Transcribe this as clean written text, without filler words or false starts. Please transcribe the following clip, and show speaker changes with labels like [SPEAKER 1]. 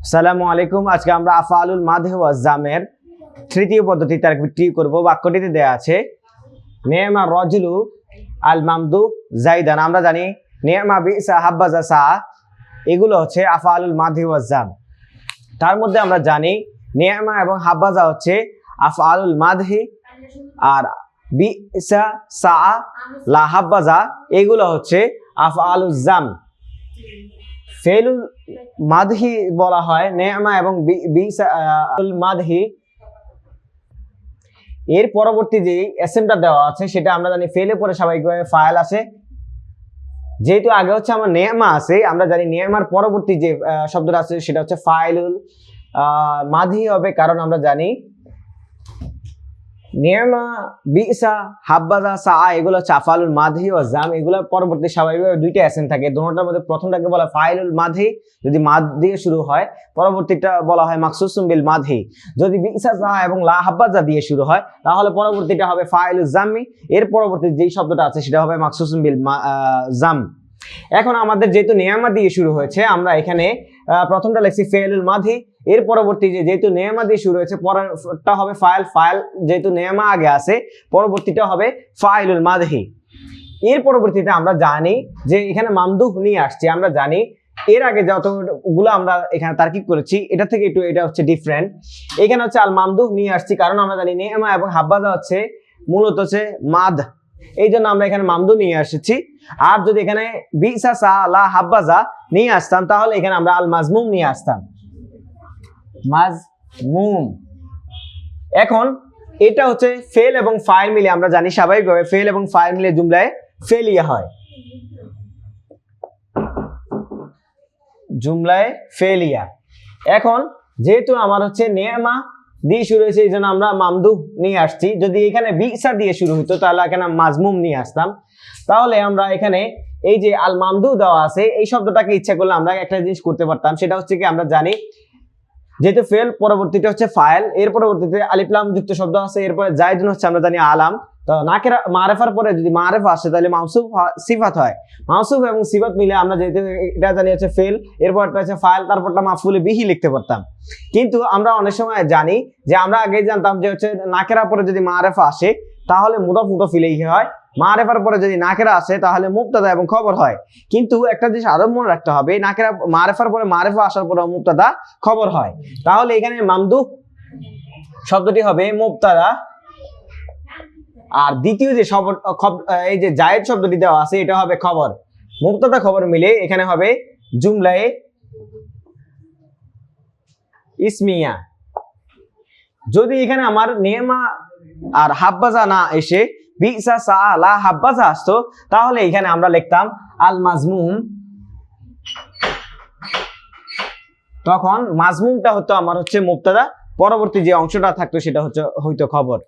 [SPEAKER 1] আসসালামু আলাইকুম। আজকে আমরা আফআলুল মাদহি ওয়া জামের তৃতীয় পদ্ধতি তারকিবটি করব। বাক্যটিতে দেয়া আছে নি'মা রাজুলু আল মামদু জাইদান। আমরা জানি নি'মা বিসা হাব্বাজা সা এগুলো হচ্ছে আফআলুল মাদহি ওয়া জাম। তার মধ্যে আমরা জানি নি'মা এবং হাব্বাজা হচ্ছে আফআলুল মাদহি, আর বিসা সা লা হাব্বাজা এগুলো হচ্ছে আফআলুল জাম। ফেলুল মাদহি বলা হয় নি'মা এবং বিসাল মাদহি। এর পরবর্তী যে এসএমটা দেওয়া আছে সেটা আমরা জানি ফেলে পরে স্বাভাবিকভাবে ফাইল আসে। যেহেতু আগে হচ্ছে আমার নি'মা আছে, আমরা জানি নি'মার পরবর্তী যে শব্দটা আছে সেটা হচ্ছে ফাইলুল মাদহি হবে, কারণ আমরা জানি নি'মা বিসা হাব্বাজা সা এগুলো হচ্ছে আফআলুল মাদহি ও জাম। এগুলোর পরবর্তী স্বাভাবিকভাবে দুইটা এসএম থাকে, দুটোটার মধ্যে প্রথমটাকে বলা ফাইলুল মাদহি, যদি মাদ দিয়ে শুরু হয়, পরবর্তীটা বলা হয় মাকসুসুম বিল মাদহি। যদি বিসা সা এবং লা হাব্বাজা দিয়ে শুরু হয় তাহলে পরবর্তীটা হবে ফাইলুল জামি। এর পরবর্তী যেই শব্দটা আছে সেটা হবে মাকসুসুম বিল জাম। এখন আমাদের যেহেতু নি'মা দিয়ে শুরু হয়েছে, আমরা এখানে প্রথমটা লিখছি ফেলুল মাদহি। এর পরবর্তী যেহেতু নি'মা দিয়ে শুরু হয়েছে, পরেরটা হবে ফাইল। ফাইল যেহেতু নি'মা আগে আছে, পরবর্তীটা হবে ফাইলুল মাদহি। এর পরবর্তীতে আমরা জানি যে এখানে মামদুহ নিয়ে আসছে। আমরা জানি এর আগে যতগুলো আমরা এখানে তারকিব করেছি এটা থেকে একটু এটা হচ্ছে ডিফারেন্ট। এখানে হচ্ছে আল মামদুহ নিয়ে আসছি, কারণ আমরা জানি নি'মা এবং হাব্বাজা হচ্ছে মূলত হচ্ছে মাদ, এই জন্য আমরা এখানে মামদুহ নিয়ে এসেছি। আর যদি এখানে বিসা সা লা হাব্বাজা নিয়ে আসতাম তাহলে এখানে আমরা আল মাজমুম নিয়ে আসতাম, মাজমুম। এখন এটা হচ্ছে ফেল এবং ফাইল মিলে, আমরা জানি স্বাভাবিকভাবে ফেল এবং ফাইল মিলে জুমলায় ফেলিয়া হয়, জুমলায় ফেলিয়া। এখন যেহেতু আমার হচ্ছে নি'মা দিয়ে শুরু হয়েছে এই জন্য আমরা মামদুহ নিয়ে আসছি। যদি এখানে বিসা দিয়ে শুরু হতো তাহলে এখানে মাজমুম নিয়ে আসতাম। তাহলে আমরা এখানে এই যে আল মামদুহ দেওয়া আছে এই শব্দটাকে ইচ্ছা করলে আমরা একটা জিনিস করতে পারতাম, সেটা হচ্ছে কি আমরা জানি যেহেতু ফেল পরবর্তীটা হচ্ছে ফাইল, এর পরবর্তীতে আলিফ লাম যুক্ত শব্দ আছে, এরপরে জাইদুন হচ্ছে আমরা জানি আলাম। তো নাকেরা মারেফার পরে যদি মারেফা আসে তাহলে মাউসুফ সিফাত হয়। মাউসুফ এবং সিফাত মিলে আমরা যেহেতু এটা জানি হচ্ছে ফেল, এরপরটা হচ্ছে ফাইল, তারপরটা মাফউলে বিহি লিখতে পারতাম। কিন্তু আমরা অনেক সময় জানি যে আমরা আগে জানতাম যে হচ্ছে নাকেরা পরে যদি মারেফা আসে তাহলে মুদাফ মুদাফ ইলাইহি হয়, মারেফার পরে যদি নাকেরা আসে তাহলে মুবতাদা এবং খবর হয়। কিন্তু একটা জিনিস আরো মনে রাখতে হবে, নাকেরা মারেফার পরে মারেফা আসার পরে মুবতাদা খবর হয়। তাহলে এখানে মামদুহ শব্দটি হবে মুবতাদা, আর দ্বিতীয় যে এই যে জায়েদ শব্দটি দেওয়া আছে এটা হবে খবর। মুবতাদা খবর মিলে এখানে হবে জুমলায়ে ইসমিয়া। যদি এখানে আমার নি'মা আর হাব্বাজা না এসে বিসা সা লা হাব্বাজা আসতো তাহলে এখানে আমরা লিখতাম আল মাজমুম। তখন মাজমুমটা হতো আমার হচ্ছে মুবতাদা, পরবর্তী যে অংশটা থাকতো সেটা হচ্ছে হয়তো খবর।